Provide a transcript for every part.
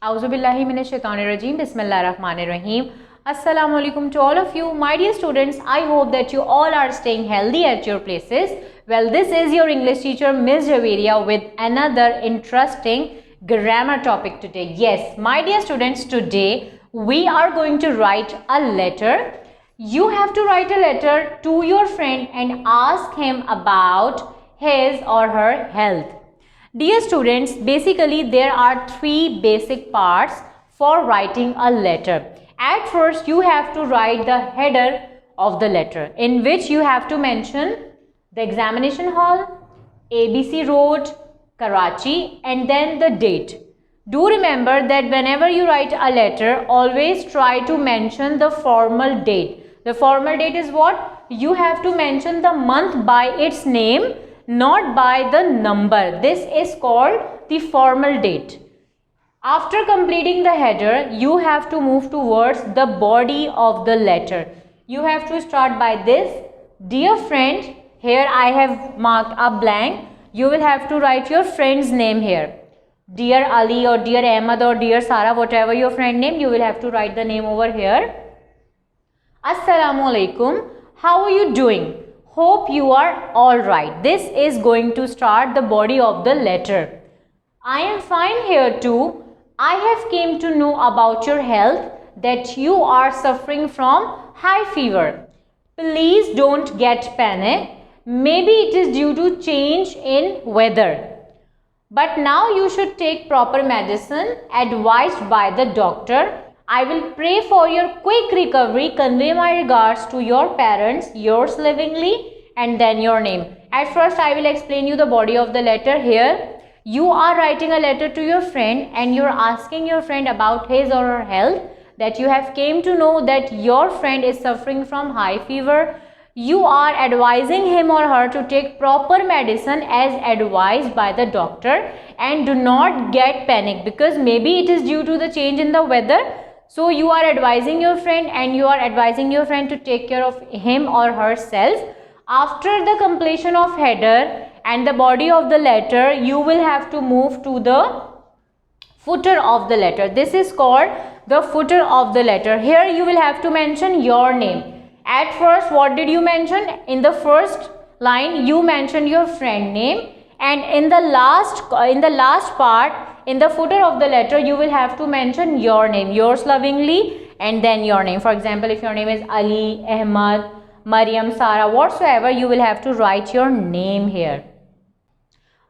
Auzubillahi minash-shaitanir-rajeem. Bismillahir-rahmanir-rahim. Assalamu alaikum to all of you. My dear students, I hope that you all are staying healthy at your places. Well, this is your English teacher, Ms. Javeria, with another interesting grammar topic today. Yes, my dear students, today we are going to write a letter. You have to write a letter to your friend and ask him about his or her health. Dear students, basically there are three basic parts for writing a letter. At first, you have to write the header of the letter, in which you have to mention the examination hall, ABC Road, Karachi, and then the date. Do remember that whenever you write a letter, always try to mention the formal date. The formal date is what? You have to mention the month by its name, not by the number. This is called the formal date. After completing the header, you have to move towards the body of the letter. You have to start by this. Dear friend, here I have marked a blank. You will have to write your friend's name here. Dear Ali or dear Ahmad or dear Sarah, whatever your friend name, you will have to write the name over here. Assalamu alaikum. How are you doing? Hope you are all right. This is going to start the body of the letter. I am fine here too. I have came to know about your health, that you are suffering from high fever. Please don't get panic. Maybe it is due to change in weather. But now you should take proper medicine advised by the doctor. I will pray for your quick recovery. Convey my regards to your parents, yours lovingly, and then your name. At first, I will explain you the body of the letter here. You are writing a letter to your friend and you are asking your friend about his or her health, that you have came to know that your friend is suffering from high fever. You are advising him or her to take proper medicine as advised by the doctor, and do not get panic because maybe it is due to the change in the weather. So you are advising your friend and you are advising your friend to take care of him or herself. After the completion of header and the body of the letter, you will have to move to the footer of the letter. This is called the footer of the letter. Here you will have to mention your name. At first, what did you mention? In the first line, you mentioned your friend name, and in the last part, in the footer of the letter, you will have to mention your name, yours lovingly, and then your name. For example, if your name is Ali, Ahmad, Mariam, Sarah, whatsoever, you will have to write your name here.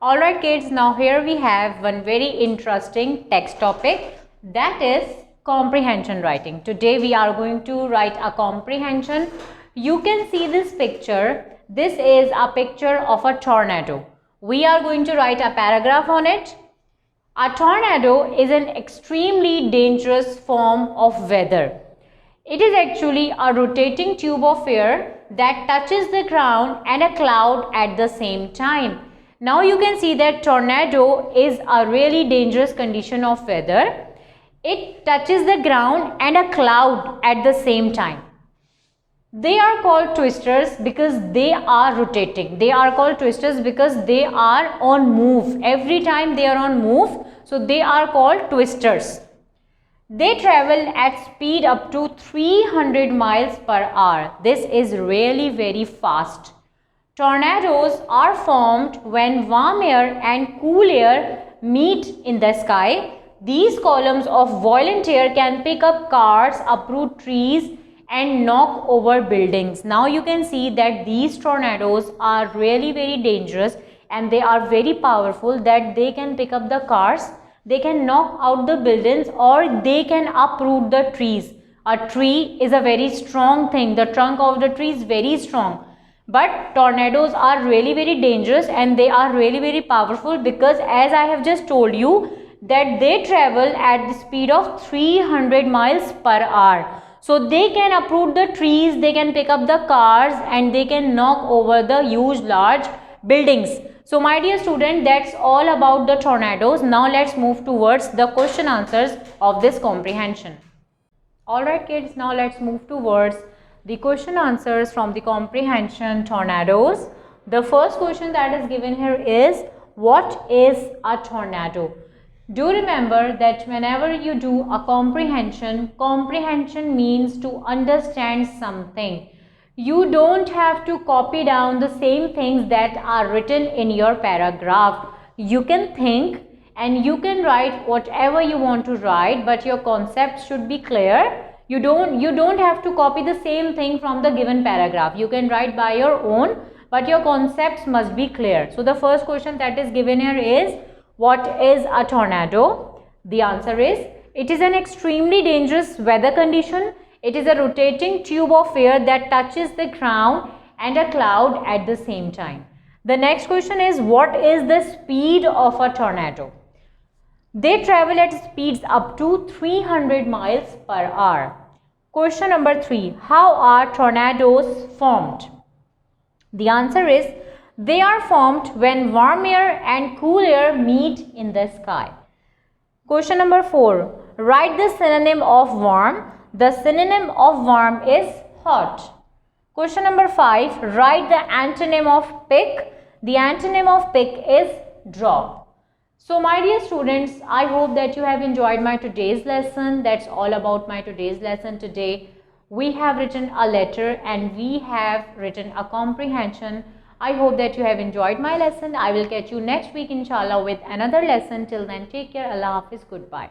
Alright kids, now here we have one very interesting text topic, that is comprehension writing. Today we are going to write a comprehension. You can see this picture. This is a picture of a tornado. We are going to write a paragraph on it. A tornado is an extremely dangerous form of weather. It is actually a rotating tube of air that touches the ground and a cloud at the same time. Now you can see that tornado is a really dangerous condition of weather. It touches the ground and a cloud at the same time. They are called twisters because they are rotating. They are called twisters because they are on move. Every time they are on move, so they are called twisters. They travel at speed up to 300 miles per hour. This is really very fast. Tornadoes are formed when warm air and cool air meet in the sky. These columns of violent air can pick up cars, uproot trees, and knock over buildings. Now you can see that these tornadoes are really very dangerous and they are very powerful, that they can pick up the cars, they can knock out the buildings, or they can uproot the trees. A tree is a very strong thing. The trunk of the tree is very strong. But tornadoes are really very dangerous and they are really very powerful because, as I have just told you, that they travel at the speed of 300 miles per hour. So they can uproot the trees, they can pick up the cars, and they can knock over the huge large buildings. So my dear student, that's all about the tornadoes. Now let's move towards the question answers of this comprehension. Alright kids, now let's move towards the question answers from the comprehension tornadoes. The first question that is given here is, what is a tornado? Do remember that whenever you do a comprehension, comprehension means to understand something. You don't have to copy down the same things that are written in your paragraph. You can think and you can write whatever you want to write, but your concept should be clear. You don't have to copy the same thing from the given paragraph. You can write by your own, but your concepts must be clear. So the first question that is given here is, what is a tornado? The answer is, it is an extremely dangerous weather condition. It is a rotating tube of air that touches the ground and a cloud at the same time. The next question is, what is the speed of a tornado? They travel at speeds up to 300 miles per hour. Question number 3. How are tornadoes formed? The answer is, they are formed when warm air and cool air meet in the sky. Question number 4. Write the synonym of warm. The synonym of warm is hot. Question number 5. Write the antonym of peak. The antonym of peak is drop. So my dear students, I hope that you have enjoyed my today's lesson. That's all about my today's lesson today. We have written a letter and we have written a comprehension. I hope that you have enjoyed my lesson. I will catch you next week inshallah with another lesson. Till then, take care. Allah Hafiz. Goodbye.